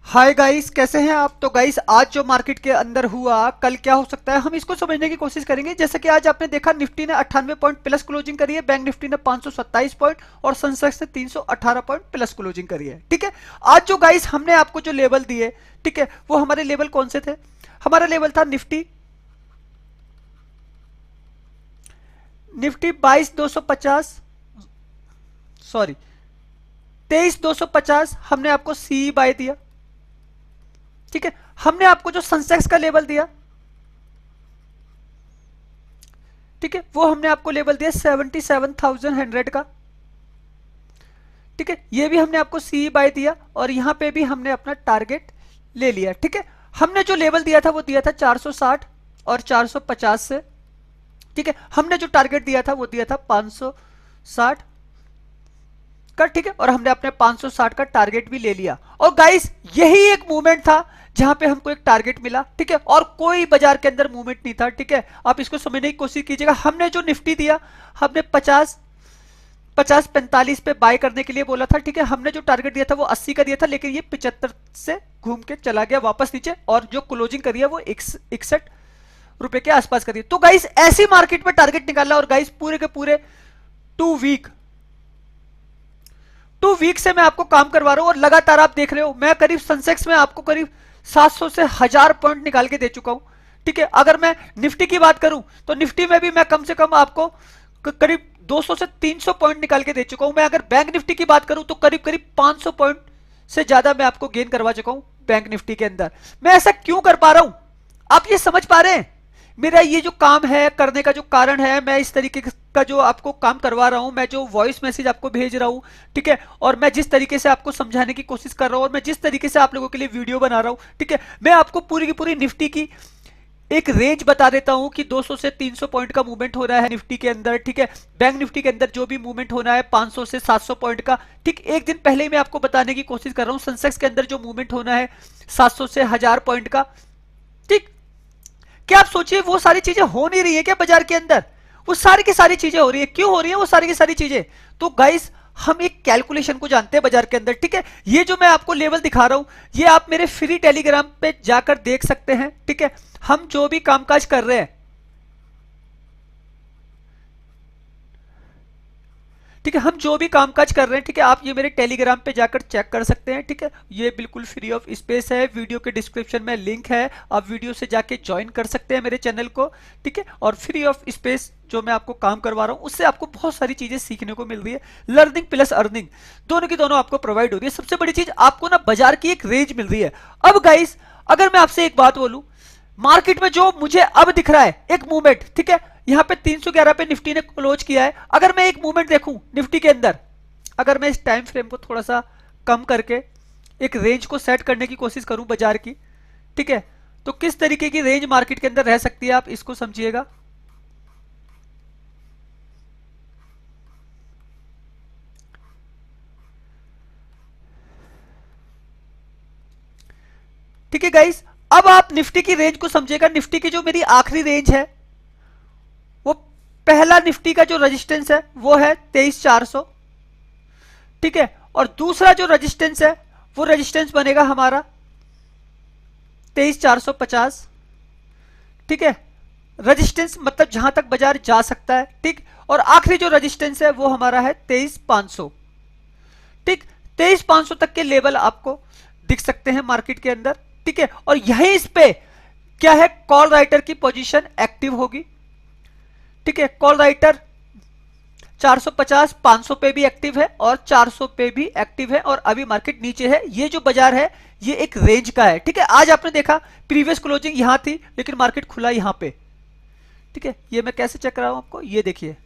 Hi guys, कैसे हैं आप। तो गाइस, आज जो मार्केट के अंदर हुआ, कल क्या हो सकता है, हम इसको समझने की कोशिश करेंगे। जैसे कि आज आपने देखा, निफ्टी ने 98 पॉइंट प्लस क्लोजिंग करी है, बैंक निफ्टी ने 527 पॉइंट और सेंसेक्स ने 318 पॉइंट प्लस क्लोजिंग करी है। ठीक है। आज जो गाइस हमने आपको जो लेवल दिए, ठीक है, वो हमारे लेवल कौन से थे। हमारा लेवल था निफ्टी निफ्टी 22,250, सॉरी 23,250 हमने आपको सी बाय दिया। ठीक है। हमने आपको जो सेंसेक्स का लेवल दिया, ठीक है, वो हमने आपको लेवल दिया 77,100 का। ठीक है। ये भी हमने आपको सी बाय दिया और यहां पे भी हमने अपना टारगेट ले लिया। ठीक है। हमने जो लेवल दिया था वो दिया था 460 और 450 से। ठीक है। हमने जो टारगेट दिया था वो दिया था 560 का। ठीक है। और हमने अपने 560 का टारगेट भी ले लिया। और गाइस, यही एक मूवमेंट था जहां पे हमको एक टारगेट मिला। ठीक है। और कोई बाजार के अंदर मूवमेंट नहीं था। ठीक है। आप इसको समझने की कोशिश कीजिएगा। हमने जो निफ्टी दिया, हमने 50-45 पे बाय करने के लिए बोला था। ठीक है। हमने जो टारगेट दिया था वो 80 का दिया था, लेकिन ये 75 से घूम के चला गया वापस नीचे, और जो क्लोजिंग करी है वो 61 रुपए के आसपास करी है। तो गाइस, ऐसी मार्केट में टारगेट निकालना। और गाइस, पूरे के पूरे 2 वीक से मैं आपको काम करवा रहा हूं, और लगातार आप देख रहे हो, मैं करीब सेंसेक्स में आपको करीब 700 से 1000 पॉइंट निकाल के दे चुका हूं। ठीक है। अगर मैं निफ्टी की बात करूं तो निफ्टी में भी मैं कम से कम आपको करीब 200 से 300 पॉइंट निकाल के दे चुका हूं। मैं अगर बैंक निफ्टी की बात करूं तो करीब करीब 500 पॉइंट से ज्यादा मैं आपको गेन करवा चुका हूं बैंक निफ्टी के अंदर। मैं ऐसा क्यों कर पा रहा हूं, आप ये समझ पा रहे हैं। मेरा ये जो काम है करने का जो कारण है, मैं इस तरीके का जो आपको काम करवा रहा हूं, मैं जो वॉइस मैसेज आपको भेज रहा हूं, ठीक है, और मैं जिस तरीके से आपको समझाने की कोशिश कर रहा हूं, और मैं जिस तरीके से आप लोगों के लिए वीडियो बना रहा हूं, ठीक है, मैं आपको पूरी की पूरी निफ्टी की एक रेंज बता देता हूं कि 200 से 300 पॉइंट का मूवमेंट हो रहा है निफ्टी के अंदर। ठीक है। बैंक निफ्टी के अंदर जो भी मूवमेंट होना है 500 से 700 पॉइंट का, ठीक, एक दिन पहले ही मैं आपको बताने की कोशिश कर रहा हूं। सेंसेक्स के अंदर जो मूवमेंट होना है 700 से 1000 पॉइंट का। ठीक। क्या आप सोचिए, वो सारी चीजें हो नहीं रही है क्या बाजार के अंदर। वो सारी की सारी चीजें हो रही है। क्यों हो रही है वो सारी की सारी चीजें। तो गाइस, हम एक कैलकुलेशन को जानते हैं बाजार के अंदर। ठीक है। ये जो मैं आपको लेवल दिखा रहा हूं, ये आप मेरे फ्री टेलीग्राम पे जाकर देख सकते हैं। ठीक है। हम जो भी कामकाज कर रहे हैं, ठीक है, हम जो भी कामकाज कर रहे हैं, ठीक है, आप ये मेरे टेलीग्राम पे जाकर चेक कर सकते हैं। ठीक है। ये बिल्कुल फ्री ऑफ स्पेस है। वीडियो के डिस्क्रिप्शन में लिंक है, आप वीडियो से जाके ज्वाइन कर सकते हैं मेरे चैनल को। ठीक है। और फ्री ऑफ स्पेस जो मैं आपको काम करवा रहा हूं, उससे आपको बहुत सारी चीजें सीखने को मिल रही है। लर्निंग प्लस अर्निंग दोनों की दोनों आपको प्रोवाइड हो रही है। सबसे बड़ी चीज, आपको ना बाजार की एक रेंज मिल रही है। अब गाइस, अगर मैं आपसे एक बात बोलूं, मार्केट में जो मुझे अब दिख रहा है एक मूवमेंट, ठीक है, यहां पे 311 पे निफ्टी ने क्लोज किया है। अगर मैं एक मूवमेंट देखूं निफ्टी के अंदर, अगर मैं इस टाइम फ्रेम को थोड़ा सा कम करके एक रेंज को सेट करने की कोशिश करूं बाजार की, ठीक है, तो किस तरीके की रेंज मार्केट के अंदर रह सकती है, आप इसको समझिएगा। ठीक है गाइस, अब आप निफ्टी की रेंज को समझिएगा। निफ्टी की जो मेरी आखिरी रेंज है, वो पहला निफ्टी का जो रेजिस्टेंस है वो है 23,400। ठीक है। और दूसरा जो रेजिस्टेंस है, वो रेजिस्टेंस बनेगा हमारा 23,450। ठीक है। रेजिस्टेंस मतलब जहां तक बाजार जा सकता है। ठीक। और आखिरी जो रेजिस्टेंस है वो हमारा है 23,500। ठीक। 23,500 तक के लेवल आपको दिख सकते हैं मार्केट के अंदर। ठीक है। और यहीं इस पे क्या है, कॉल राइटर की पोजीशन एक्टिव होगी। ठीक है। कॉल राइटर 450 500 पे भी एक्टिव है और 400 पे भी एक्टिव है, और अभी मार्केट नीचे है। ये जो बाजार है ये एक रेंज का है। ठीक है। आज आपने देखा प्रीवियस क्लोजिंग यहां थी, लेकिन मार्केट खुला यहां पे। ठीक है। ये मैं कैसे चेक कर रहा हूं आपको, ये देखिए,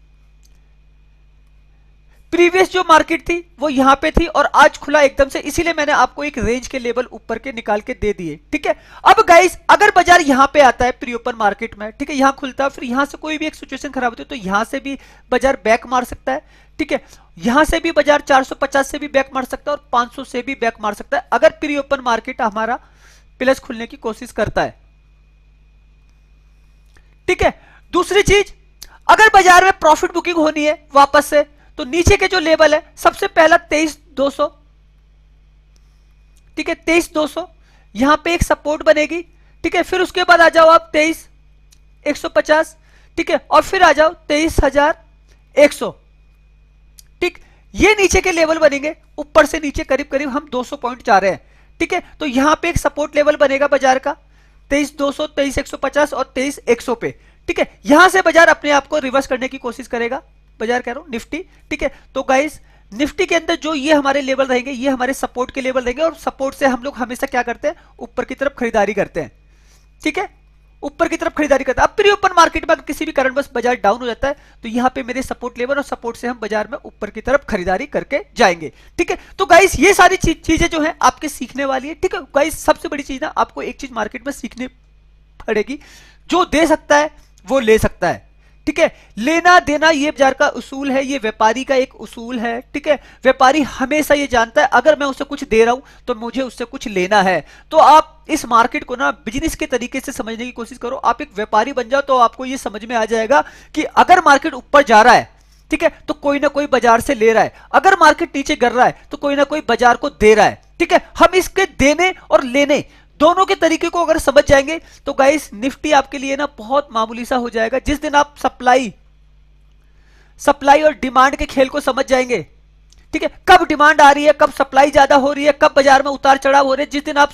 प्रीवियस जो मार्केट थी वो यहां पे थी और आज खुला एकदम से, इसीलिए मैंने आपको एक रेंज के लेवल ऊपर के निकाल के दे दिए। ठीक है। अब गाइस, अगर बाजार यहां पे आता है प्री ओपन मार्केट में, ठीक है, यहां खुलता है, फिर यहां से कोई भी एक सिचुएशन खराब होती है तो यहां से भी बाजार बैक मार सकता है। ठीक है। यहां से भी बाजार 450 से भी बैक मार सकता है और 500 से भी बैक मार सकता है, अगर प्री ओपन मार्केट हमारा प्लस खुलने की कोशिश करता है। ठीक है। दूसरी चीज, अगर बाजार में प्रॉफिट बुकिंग होनी है वापस से, तो नीचे के जो लेवल है, सबसे पहला 23,200, ठीक है 23,200, यहां पे एक सपोर्ट बनेगी, ठीक है। फिर उसके बाद आ जाओ आप 23,150, ठीक है, और फिर आ जाओ 23,100, ठीक। ये नीचे के लेवल बनेंगे, ऊपर से नीचे करीब करीब हम 200 पॉइंट जा रहे हैं, ठीक है। तो यहां पे एक सपोर्ट लेवल बनेगा बाजार का 23,200, 23,150 और 23,100 पे, ठीक है। यहां से बाजार अपने आप को रिवर्स करने की कोशिश करेगा, बाजार कह रहा हूं निफ्टी, ठीक है। तो गाइस निफ्टी के अंदर जो ये हमारे लेवल रहेंगे, ये हमारे सपोर्ट के लेवल रहेंगे, और सपोर्ट से हम लोग हमेशा क्या करते हैं, ऊपर की तरफ खरीदारी करते हैं, ठीक है, ऊपर की तरफ खरीदारी करता है। अब प्री ओपन मार्केट में अगर किसी भी कारणवश बाजार डाउन हो जाता है, तो यहां पे मेरे सपोर्ट लेवल और सपोर्ट से हम बाजार में ऊपर की तरफ खरीदारी करके जाएंगे, ठीक है। तो गाइस ये सारी चीजें जो है आपके सीखने वाली है, ठीक है। गाइस सबसे बड़ी चीज ना, आपको एक चीज मार्केट में सीखनी पड़ेगी, जो दे सकता है वो ले सकता है, ठीक है। लेना देना ये बाजार का उसूल है, ये व्यापारी का एक उसूल है, ठीक है। व्यापारी हमेशा ये जानता है अगर मैं उसे कुछ दे रहा हूं तो मुझे उससे कुछ लेना है। तो आप इस मार्केट को ना बिजनेस के तरीके से समझने की कोशिश करो, आप एक व्यापारी बन जाओ, तो आपको ये समझ में आ जाएगा कि अगर मार्केट ऊपर जा रहा है, ठीक है, तो कोई ना कोई बाजार से ले रहा है, अगर मार्केट नीचे गिर रहा है तो कोई ना कोई बाजार को दे रहा है, ठीक है। हम इसके देने और लेने दोनों के तरीके को अगर समझ जाएंगे तो गाइस निफ्टी आपके लिए ना बहुत मामूली सा हो जाएगा। जिस दिन आप सप्लाई और डिमांड के खेल को समझ जाएंगे, ठीक है, कब डिमांड आ रही है, कब सप्लाई ज्यादा हो रही है, कब बाजार में उतार चढ़ाव हो रहे हैं, जिस दिन आप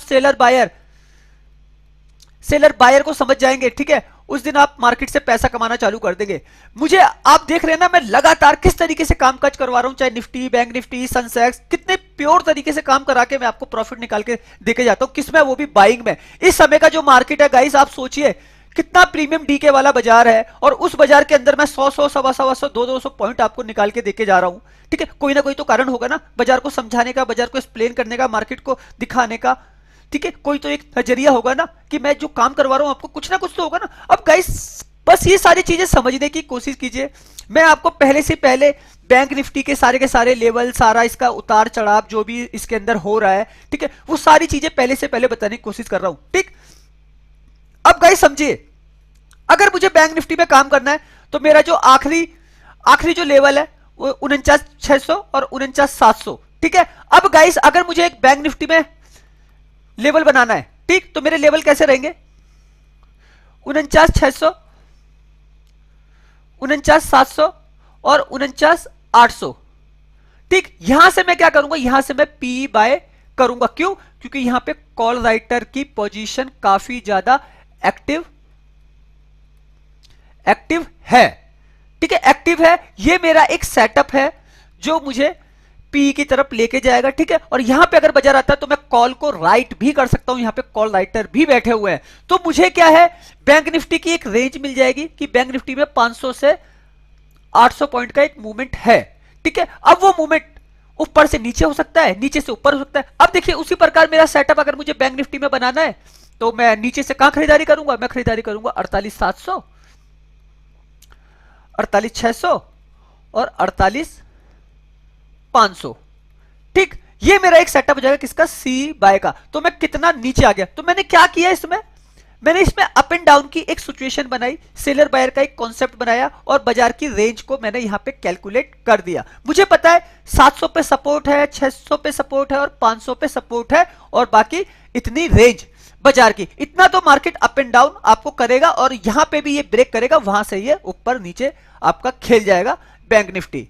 सेलर बायर को समझ जाएंगे, ठीक है, उस दिन आप मार्केट से पैसा कमाना चालू कर देंगे। मुझे आप देख रहे हैं ना, मैं लगातार किस तरीके से कामकाज करवा रहा हूं, चाहे निफ्टी, बैंक निफ्टी, सेंसेक्स, कितने प्योर तरीके से काम करा के मैं आपको प्रॉफिट निकाल के देके जाता हूं, किसमें, वो भी बाइंग में। इस समय का जो मार्केट है गाइस, आप सोचिए कितना प्रीमियम डीके वाला बाजार है, और उस बाजार के अंदर मैं 100 सवा 100 200 पॉइंट आपको निकाल के देके जा रहा हूं, ठीक है। कोई ना कोई तो कारण होगा ना, बाजार को समझाने का, बाजार को एक्सप्लेन करने का, मार्केट को दिखाने का, ठीक है। कोई तो एक नजरिया होगा ना कि मैं जो काम करवा रहा हूं आपको कुछ ना कुछ तो होगा ना। अब गाइस बस ये सारी चीजें समझने की कोशिश कीजिए। मैं आपको पहले से पहले बैंक निफ्टी के सारे लेवल, सारा इसका उतार चढ़ाव जो भी इसके अंदर हो रहा है, ठीक है, वो सारी चीजें पहले से पहले बताने की कोशिश कर रहा हूं, ठीक। अब गाइस समझिए, अगर मुझे बैंक निफ्टी में काम करना है तो मेरा जो आखिरी जो लेवल है वो 49,600 और 49,700, ठीक है। अब गाइस अगर मुझे एक बैंक निफ्टी में लेवल बनाना है, ठीक, तो मेरे लेवल कैसे रहेंगे, 49,600, 49,700 और 49,800, ठीक। यहां से मैं क्या करूंगा, यहां से मैं पी बाय करूंगा, क्यों, क्योंकि यहां पे कॉल राइटर की पोजीशन काफी ज्यादा एक्टिव है, ठीक है, एक्टिव है। ये मेरा एक सेटअप है जो मुझे पी की तरफ लेके जाएगा, ठीक है। और यहां पे अगर बाजार आता है तो मैं कॉल को राइट भी कर सकता हूं, यहां पे कॉल राइटर भी बैठे हुए हैं। तो मुझे क्या है, बैंक निफ्टी की एक रेंज मिल जाएगी कि बैंक निफ्टी में 500 से 800 पॉइंट का एक मूवमेंट है, ठीक है। अब वो मूवमेंट ऊपर से नीचे हो सकता है, नीचे से ऊपर हो सकता है। अब देखिए उसी प्रकार मेरा सेटअप अगर मुझे बैंक निफ्टी में बनाना है तो मैं नीचे से कहां खरीदारी करूंगा, मैं खरीदारी करूंगा 48,700, 48,600 और 48,500, ठीक। ये मेरा एक सेटअप हो जाएगा किसका, सी बाय का। तो मैं कितना नीचे आ गया, तो मैंने क्या किया इसमें, मैंने इसमें अप एंड डाउन की एक सिचुएशन बनाई, सेलर बायर का एक कॉन्सेप्ट बनाया, और बाजार की रेंज को मैंने यहां पे कैलकुलेट कर दिया। मुझे पता है 700 पे सपोर्ट है, 600 पे सपोर्ट है और 500 पे सपोर्ट है, और बाकी इतनी रेंज बाजार की, इतना तो मार्केट अप एंड डाउन आपको करेगा, और यहां पे भी ये ब्रेक करेगा, वहां से ये ऊपर नीचे आपका खेल जाएगा बैंक निफ्टी,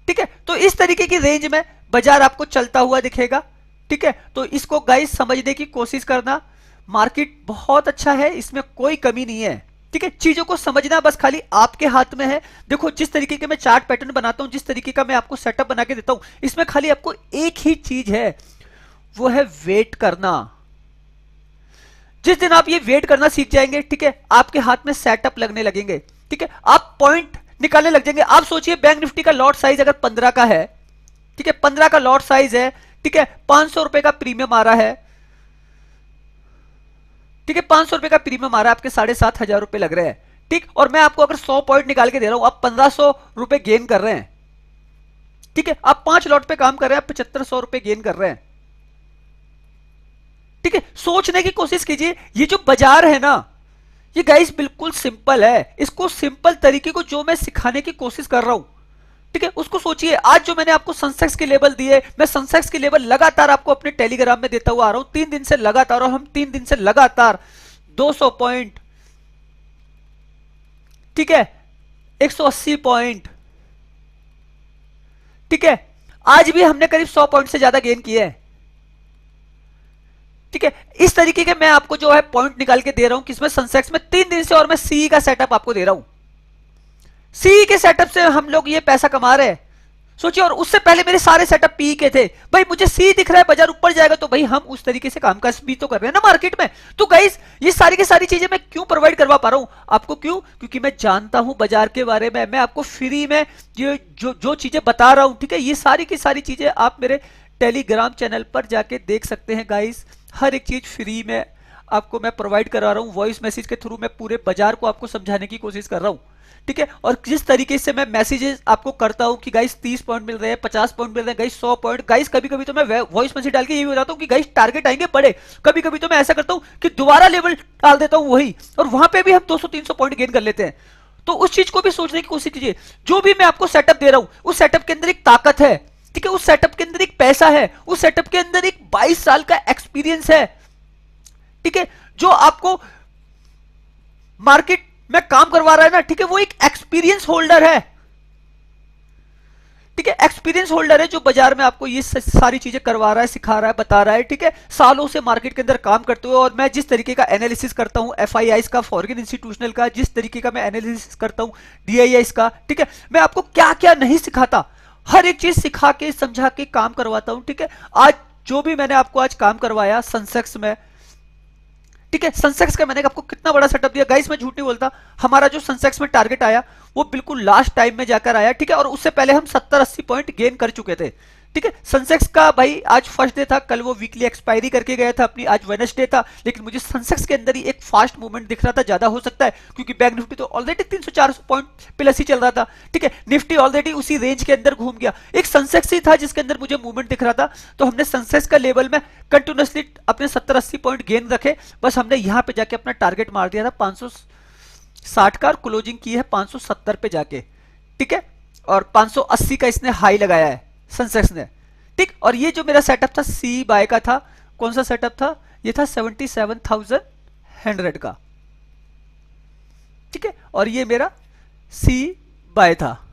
ठीक है। तो इस तरीके की रेंज में बाजार आपको चलता हुआ दिखेगा, ठीक है। तो इसको गाइस समझने की कोशिश करना, मार्केट बहुत अच्छा है, इसमें कोई कमी नहीं है, ठीक है। चीजों को समझना बस खाली आपके हाथ में है। देखो जिस तरीके के मैं चार्ट पैटर्न बनाता हूं, जिस तरीके का मैं आपको सेटअप बना के देता हूं, इसमें खाली आपको एक ही चीज है, वो है वेट करना। जिस दिन आप ये वेट करना सीख जाएंगे, ठीक है, आपके हाथ में सेटअप लगने लगेंगे, ठीक है, आप पॉइंट निकालने लग जाएंगे। आप सोचिए बैंक निफ्टी का लॉट साइज अगर 15 का है, ठीक है, 15 का लॉट साइज है, ठीक है, 500 रुपए का प्रीमियम आ रहा है, ठीक है, 500 रुपए का प्रीमियम आ रहा है, आपके 7,500 रुपए लग रहे हैं, ठीक। और मैं आपको अगर 100 पॉइंट निकाल के दे रहा हूं, आप 1,500 रुपए गेन कर रहे हैं, ठीक है। आप 5 लॉट पे काम कर रहे हैं, आप 7,500 रुपए गेन कर रहे हैं, ठीक है। सोचने की कोशिश कीजिए, ये जो बाजार है ना, ये गाइस बिल्कुल सिंपल है। इसको सिंपल तरीके को जो मैं सिखाने की कोशिश कर रहा हूं, ठीक है, उसको सोचिए। आज जो मैंने आपको सेंसेक्स के लेवल दिए, मैं सेंसेक्स के लेवल लगातार आपको अपने टेलीग्राम में देता हुआ आ रहा हूं 3 दिन से लगातार, और हम 3 दिन से लगातार 200 पॉइंट, ठीक है, 180 पॉइंट, ठीक है, आज भी हमने करीब 100 पॉइंट से ज्यादा गेन किए हैं। ठीक है, इस तरीके के मैं आपको जो है पॉइंट निकाल के दे रहा हूं किसमें, सेंसेक्स में 3 दिन से, और मैं सी का सेटअप आपको दे रहा हूं। सी के सेटअप से हम लोग ये पैसा कमा रहे हैं, सोचिए। और उससे पहले मेरे सारे सेटअप पी के थे। भाई मुझे सी दिख रहा है, बाजार ऊपर जाएगा, तो भाई हम उस तरीके से कामकाज भी तो कर रहे हैं ना मार्केट में। तो गाइस ये सारी की सारी चीजें मैं क्यों प्रोवाइड करवा पा रहा हूं आपको, क्यों? क्योंकि मैं जानता हूं बाजार के बारे में, मैं आपको फ्री में ये जो चीजें बता रहा हूं, ठीक है, ये सारी की सारी चीजें आप मेरे टेलीग्राम चैनल पर जाके देख सकते हैं गाइस। हर एक चीज फ्री में आपको मैं प्रोवाइड करा रहा हूं, वॉइस मैसेज के थ्रू मैं पूरे बाजार को आपको समझाने की कोशिश कर रहा हूं। ठीक है, और जिस तरीके से मैं मैसेजेस आपको करता हूं कि गाइस 30 पॉइंट मिल रहे हैं, 50 पॉइंट मिल रहे हैं, गाइस 100 पॉइंट, गाइस कभी कभी तो मैं वॉइस मैसेज डाल के ये भी बताता हूं कि गाइस टारगेट आएंगे बड़े। कभी कभी तो मैं ऐसा करता हूं कि दोबारा लेवल डाल देता हूं वही, और वहां पे भी हम 200-300 पॉइंट गेन कर लेते हैं। तो उस चीज को भी सोचने की कोशिश कीजिए। जो भी मैं आपको सेटअप दे रहा हूं, उस सेटअप के अंदर एक ताकत है, ठीक है, उस सेटअप के अंदर एक पैसा है, उस सेटअप के अंदर एक 22 साल का एक्सपीरियंस है, ठीक है, जो आपको मार्केट में काम करवा रहा है ना, ठीक है, वो एक एक्सपीरियंस होल्डर है, ठीक है, एक्सपीरियंस होल्डर है, जो बाजार में आपको ये सारी चीजें करवा रहा है, सिखा रहा है, बता रहा है, ठीक है, सालों से मार्केट के अंदर काम करते हुए। और मैं जिस तरीके का एनालिसिस करता हूं एफआईआईस का, फॉरेन इंस्टीट्यूशनल का, जिस तरीके का मैं एनालिसिस करता हूं डीआईआईस का, ठीक है, मैं आपको क्या क्या नहीं सिखाता, हर एक चीज सिखा के समझा के काम करवाता हूं। ठीक है, आज जो भी मैंने आपको आज काम करवाया सेंसेक्स में, ठीक है, सेंसेक्स का मैंने आपको कितना बड़ा सेटअप दिया गाइस, मैं झूठ नहीं बोलता। हमारा जो सेंसेक्स में टारगेट आया वो बिल्कुल लास्ट टाइम में जाकर आया, ठीक है, और उससे पहले हम 70-80 पॉइंट गेन कर चुके थे। ठीक है, सेंसेक्स का भाई आज फर्स्ट डे था, कल वो वीकली एक्सपायरी करके गया था अपनी, आज वेडनेसडे था, लेकिन मुझे सेंसेक्स के अंदर ही एक फास्ट मूवमेंट दिख रहा था, ज्यादा हो सकता है क्योंकि बैंक निफ्टी तो ऑलरेडी 300-400 पॉइंट प्लस ही चल रहा था। ठीक है, निफ्टी ऑलरेडी उसी रेंज के अंदर घूम गया, एक सेंसेक्स ही था जिसके अंदर मुझे मूवमेंट दिख रहा था। तो हमने सेंसेक्स का लेवल में कंटिन्यूसली अपने 70-80 पॉइंट गेन रखे, बस हमने यहां पे जाके अपना टारगेट मार दिया था 560 का, और क्लोजिंग की है 570 पे जाके। ठीक है, और 580 का इसने हाई लगाया है सेंसेक्स ने। ठीक, और ये जो मेरा सेटअप था सी बाय का था, कौन सा सेटअप था, ये था 77,100 का। ठीक है, और ये मेरा सी बाय था।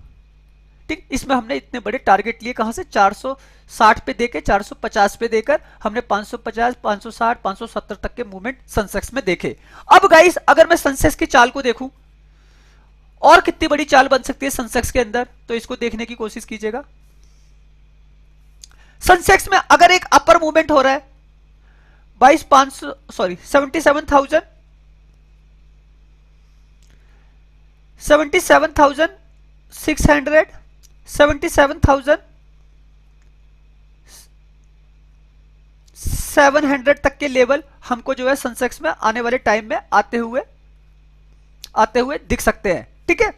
ठीक, इसमें हमने इतने बड़े टारगेट लिए, कहां से, 460 पे देके 450 पे देकर हमने 550, 560, 570 तक के मूवमेंट सेंसेक्स में देखे। अब गाइस अगर मैं सेंसेक्स की चाल को देखूं, और कितनी बड़ी चाल बन सकती है सेंसेक्स के अंदर, तो इसको देखने की कोशिश कीजिएगा। सेंसेक्स में अगर एक अपर मूवमेंट हो रहा है 77,600, 77,700 तक के लेवल हमको जो है सेंसेक्स में आने वाले टाइम में आते हुए दिख सकते हैं। ठीक है,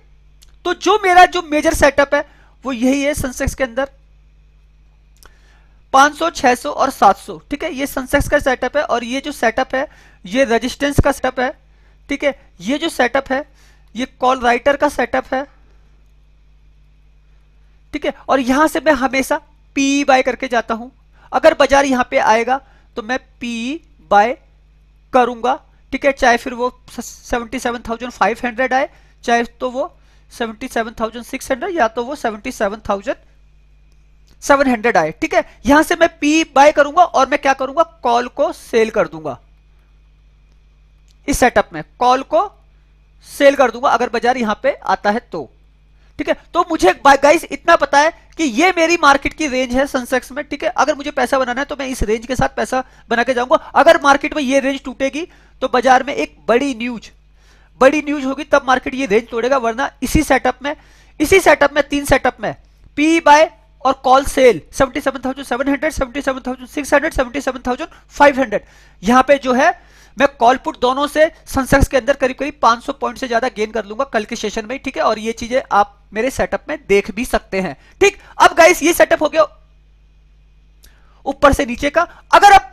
तो जो मेरा जो मेजर सेटअप है वो यही है सेंसेक्स के अंदर, 500, 600 और 700। ठीक है, ये सेंसेक्स का सेटअप है, और ये जो सेटअप है ये रेजिस्टेंस का सेटअप है। ठीक है, ये जो सेटअप है ये कॉल राइटर का सेटअप है। ठीक है, और यहां से मैं हमेशा पी बाय करके जाता हूं, अगर बाजार यहां पे आएगा तो मैं पी बाय करूंगा। ठीक है, चाहे फिर वो 77,500 आए, चाहे तो वो 77,600, या तो वो 77,700 आए। ठीक है, यहां से मैं पी बाय करूंगा, और मैं क्या करूंगा, कॉल को सेल कर दूंगा। इस सेटअप में कॉल को सेल कर दूंगा अगर बाजार यहां पे आता है तो। ठीक है, तो मुझे गाइस इतना पता है कि ये मेरी मार्केट की रेंज है सेंसेक्स में। ठीक है, अगर मुझे पैसा बनाना है तो मैं इस रेंज के साथ पैसा बना के जाऊंगा। अगर मार्केट में ये रेंज टूटेगी तो बाजार में एक बड़ी न्यूज होगी, तब मार्केट ये रेंज तोड़ेगा, वरना इसी सेटअप में 3 सेटअप में पी बाय और कॉल सेल 77,700, 77,600, 77,500, यहां पे जो है मैं कॉल पुट दोनों से सेंसेक्स के अंदर करीब 500 पॉइंट से ज्यादा गेन कर लूंगा कल के सेशन में। ठीक है, और ये चीजें आप मेरे सेटअप में देख भी सकते हैं। ठीक, अब गाइस ये सेटअप हो गया ऊपर से नीचे का। अगर अब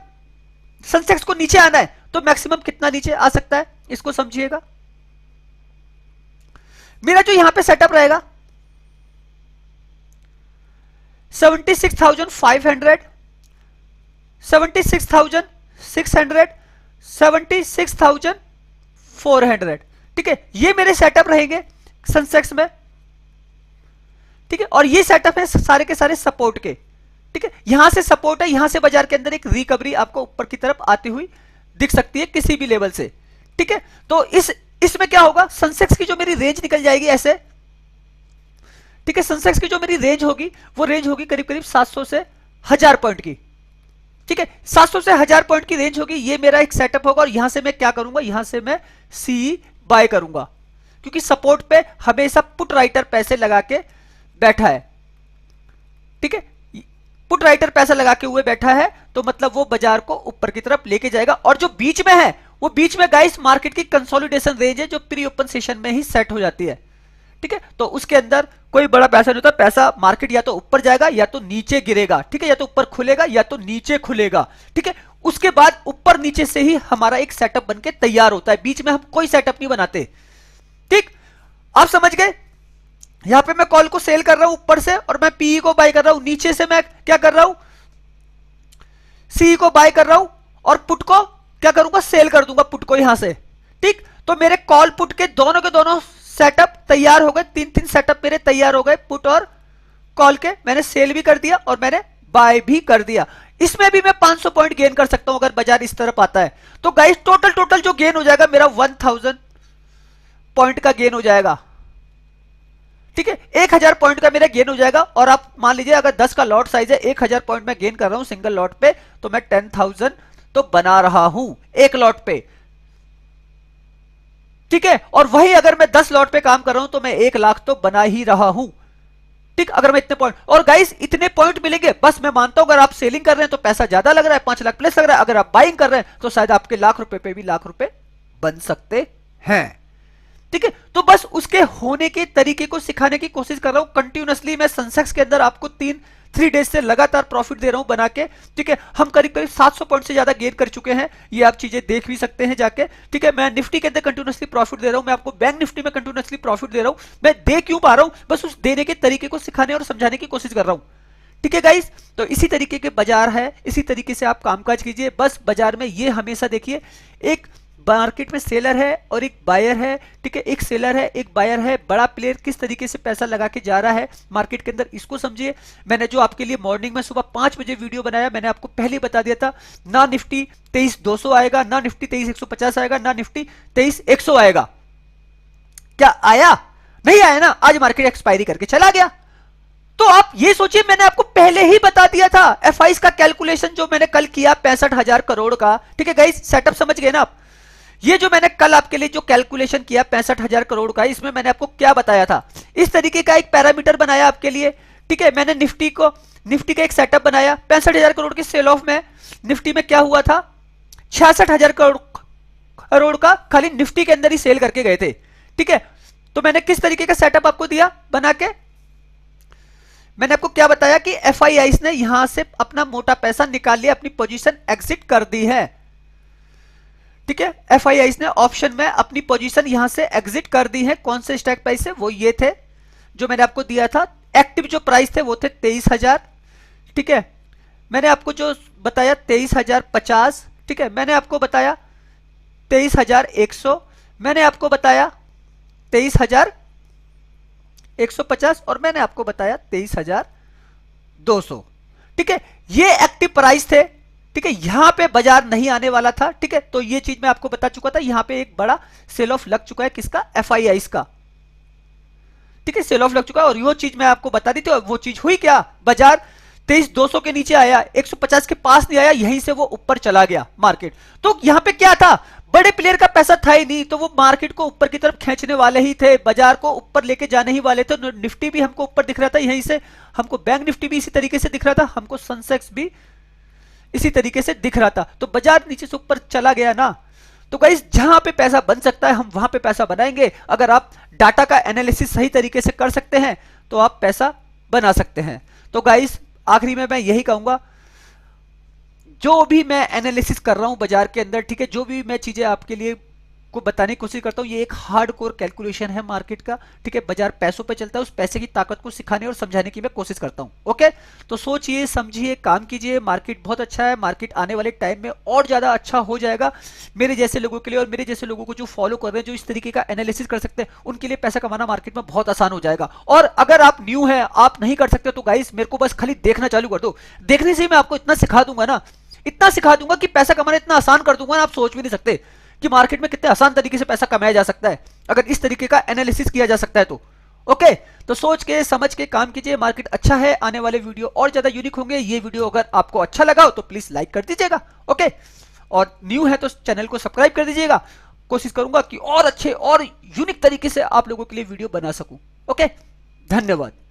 सेंसेक्स को नीचे आना है तो मैक्सिमम कितना नीचे आ सकता है, इसको समझिएगा। मेरा जो यहां पे सेटअप रहेगा 76,500, 76,600, 76,400। ठीक है, ये मेरे सेटअप रहेंगे सेंसेक्स में। ठीक है, और ये सेटअप है सारे के सारे सपोर्ट के। ठीक है, यहां से सपोर्ट है, यहां से बाजार के अंदर एक रिकवरी आपको ऊपर की तरफ आती हुई दिख सकती है किसी भी लेवल से। ठीक है, तो इसमें क्या होगा, सेंसेक्स की जो मेरी रेंज निकल जाएगी ऐसे। ठीक है, सेंसेक्स की जो मेरी रेंज होगी वो रेंज होगी करीब करीब 700 से 1000 पॉइंट की। ठीक है, 700 से 1000 पॉइंट की रेंज होगी, ये मेरा एक सेटअप होगा। और यहां से मैं क्या करूंगा, यहां से मैं सी बाय करूंगा, क्योंकि सपोर्ट पे हमेशा पुट राइटर पैसे लगा के बैठा है। ठीक है, पुट राइटर पैसा लगा के हुए बैठा है, तो मतलब वो बाजार को ऊपर की तरफ लेके जाएगा। और जो बीच में है वो बीच में गाइस मार्केट की कंसोलिडेशन रेंज है, जो प्री ओपन सेशन में ही सेट हो जाती है। ठीक है, तो उसके अंदर कोई बड़ा पैसा नहीं होता, पैसा मार्केट या तो ऊपर जाएगा या तो नीचे गिरेगा। ठीक है, या तो ऊपर खुलेगा या तो नीचे खुलेगा। ठीक है, उसके बाद ऊपर नीचे से ही हमारा एक सेटअप बनके तैयार होता है, बीच में हम कोई सेटअप नहीं बनाते। ठीक, आप समझ गए। यहां पे मैं कॉल को सेल कर रहा हूं ऊपर से, और मैं पीई को बाय कर रहा हूं नीचे से। मैं क्या कर रहा हूं, सी को बाय कर रहा हूं, और पुट को क्या करूंगा, सेल कर दूंगा पुट को यहां से। ठीक, तो मेरे कॉल पुट के दोनों सेटअप तैयार हो गए, 3 सेटअप मेरे तैयार हो गए पुट और कॉल के। मैंने सेल भी कर दिया और मैंने बाय भी कर दिया। इसमें भी मैं 500 पॉइंट गेन कर सकता हूं अगर बाजार इस तरफ आता है। तो गाइस टोटल जो गेन हो जाएगा मेरा 1000 पॉइंट का गेन हो जाएगा। ठीक है, 1000 पॉइंट का मेरा गेन हो जाएगा। और आप मान लीजिए अगर 10 का लॉट साइज है, 1000 पॉइंट मैं गेन कर रहा हूं सिंगल लॉट पे, तो मैं 10,000 तो बना रहा हूं एक लॉट पे। ठीक है, और वही अगर मैं 10 लॉट पे काम कर रहा हूं तो मैं 1 लाख तो बना ही रहा हूं। ठीक, अगर मैं इतने पॉइंट, और गाइस इतने पॉइंट मिलेंगे बस। मैं मानता हूं अगर आप सेलिंग कर रहे हैं तो पैसा ज्यादा लग रहा है, 5 लाख प्लस लग रहा है। अगर आप बाइंग कर रहे हैं तो शायद आपके लाख रुपए पे भी लाख रुपए बन सकते हैं। ठीक है, तो बस उसके होने के तरीके को सिखाने की कोशिश कर रहा हूं कंटिन्यूअसली। मैं सेंसेक्स के अंदर आपको 3 डेज से लगातार प्रॉफिट दे रहा हूं बना के। ठीक है, हम करीब करीब 700 पॉइंट से ज्यादा गेन कर चुके हैं, ये आप चीजें देख भी सकते हैं जाके। ठीक है, मैं निफ्टी के अंदर कंटिन्यूअसली प्रॉफिट दे रहा हूं, मैं आपको बैंक निफ्टी में कंटिन्यूअसली प्रॉफिट दे रहा हूं। मैं दे क्यों पा रहा हूं, बस उस देने के तरीके को सिखाने और समझाने की कोशिश कर रहा हूं। ठीक है गाइस, तो इसी तरीके के बाजार है, इसी तरीके से आप कामकाज कीजिए। बस बाजार में ये हमेशा देखिए, एक मार्केट में सेलर है और एक बायर है। ठीक है, एक सेलर है एक बायर है। बड़ा प्लेयर किस तरीके से पैसा लगा के जा रहा है मार्केट के अंदर, इसको समझिए। मैंने जो आपके लिए मॉर्निंग में सुबह 5 बजे वीडियो बनाया, मैंने आपको पहले बता दिया था, ना निफ्टी 23,200 आएगा, ना निफ्टी 23,150 आएगा, ना निफ्टी 23,100 आएगा। क्या आया? नहीं आया ना। आज मार्केट एक्सपायरी करके चला गया। तो आप ये सोचिए, मैंने आपको पहले ही बता दिया था। एफआईस का कैलकुलेशन जो मैंने कल किया 65,000 करोड़ का। ठीक है गाइस, सेटअप समझ गए ना आप। ये जो मैंने कल आपके लिए जो कैलकुलेशन किया 65,000 करोड़ का, इसमें मैंने आपको क्या बताया था, इस तरीके का एक पैरामीटर बनाया आपके लिए। ठीक है, मैंने निफ्टी का एक सेटअप बनाया 65,000 करोड़ के सेल ऑफ में। निफ्टी में क्या हुआ था, 66,000 करोड़ का खाली निफ्टी के अंदर ही सेल करके गए थे। ठीक है, तो मैंने किस तरीके का सेटअप आपको दिया बना के, मैंने आपको क्या बताया कि एफआईआईस ने यहां से अपना मोटा पैसा निकाल लिया, अपनी पोजीशन एग्जिट कर दी है। ठीक है, एफआईआईस ने ऑप्शन में अपनी पोजीशन यहां से एग्जिट कर दी है। कौन से स्ट्राइक प्राइस है, वो ये थे जो मैंने आपको दिया था। एक्टिव जो प्राइस थे वो थे 23,000। ठीक है, मैंने आपको जो बताया 23,050। ठीक है, मैंने आपको बताया 23,100, मैंने आपको बताया 23,150, और मैंने आपको बताया 23,200। ठीक है, ये एक्टिव प्राइस थे। ठीक है, यहां पे बाजार नहीं आने वाला था। ठीक है, तो ये चीज मैं आपको बता चुका था। यहां पे एक बड़ा सेल ऑफ लग चुका है, किसका, एफआईआईस का। ठीक है, सेल ऑफ लग चुका है, और वो चीज मैं आपको बता दी थी। और वो चीज हुई क्या, बाजार 23,200 के नीचे आया, 150 के पास नहीं आया, यहीं से वो ऊपर चला गया मार्केट। तो यहां पे क्या था, बड़े प्लेयर का पैसा था ही नहीं, तो वो मार्केट को ऊपर की तरफ खींचने वाले ही थे, बाजार को ऊपर लेके जाने ही वाले थे। निफ्टी भी हमको ऊपर दिख रहा था यहीं से, हमको बैंक निफ्टी भी इसी तरीके से दिख रहा था, हमको सेंसेक्स भी इसी तरीके से दिख रहा था। तो बाजार नीचे से ऊपर चला गया ना। तो गाइस, जहां पे पैसा बन सकता है हम वहां पे पैसा बनाएंगे। अगर आप डाटा का एनालिसिस सही तरीके से कर सकते हैं तो आप पैसा बना सकते हैं। तो गाइस, आखिरी में मैं यही कहूंगा, जो भी मैं एनालिसिस कर रहा हूं बाजार के अंदर, ठीक है, जो भी मैं चीजें आपके लिए को बताने की कोशिश करता हूँ। ये एक हार्ड कोर कैलकुलेशन है मार्केट का, ठीक है। बाजार पैसों पे चलता है, उस पैसे की ताकत को सिखाने और समझाने की मैं कोशिश करता हूँ। ओके, तो सोचिए, समझिए, काम कीजिए। मार्केट बहुत अच्छा है, मार्केट आने वाले टाइम में और ज्यादा अच्छा हो जाएगा मेरे जैसे लोगों के लिए, और मेरे जैसे लोगों को जो फॉलो कर रहे हैं, जो इस तरीके का एनालिसिस कर सकते हैं, उनके लिए पैसा कमाना मार्केट में बहुत आसान हो जाएगा। और अगर आप न्यू है, आप नहीं कर सकते, तो गाइस मेरे को बस खाली देखना चालू कर दो। देखने से ही मैं आपको इतना सिखा दूंगा ना, इतना सिखा दूंगा कि पैसा कमाना इतना आसान कर दूंगा ना, आप सोच भी नहीं सकते कि मार्केट में कितने आसान तरीके से पैसा कमाया जा सकता है अगर इस तरीके का एनालिसिस किया जा सकता है तो। ओके, तो सोच के समझ के काम कीजिए। मार्केट अच्छा है, आने वाले वीडियो और ज्यादा यूनिक होंगे। ये वीडियो अगर आपको अच्छा लगा हो तो प्लीज लाइक कर दीजिएगा। ओके, और न्यू है तो चैनल को सब्सक्राइब कर दीजिएगा। कोशिश करूंगा कि और अच्छे और यूनिक तरीके से आप लोगों के लिए वीडियो बना सकूं। ओके, धन्यवाद।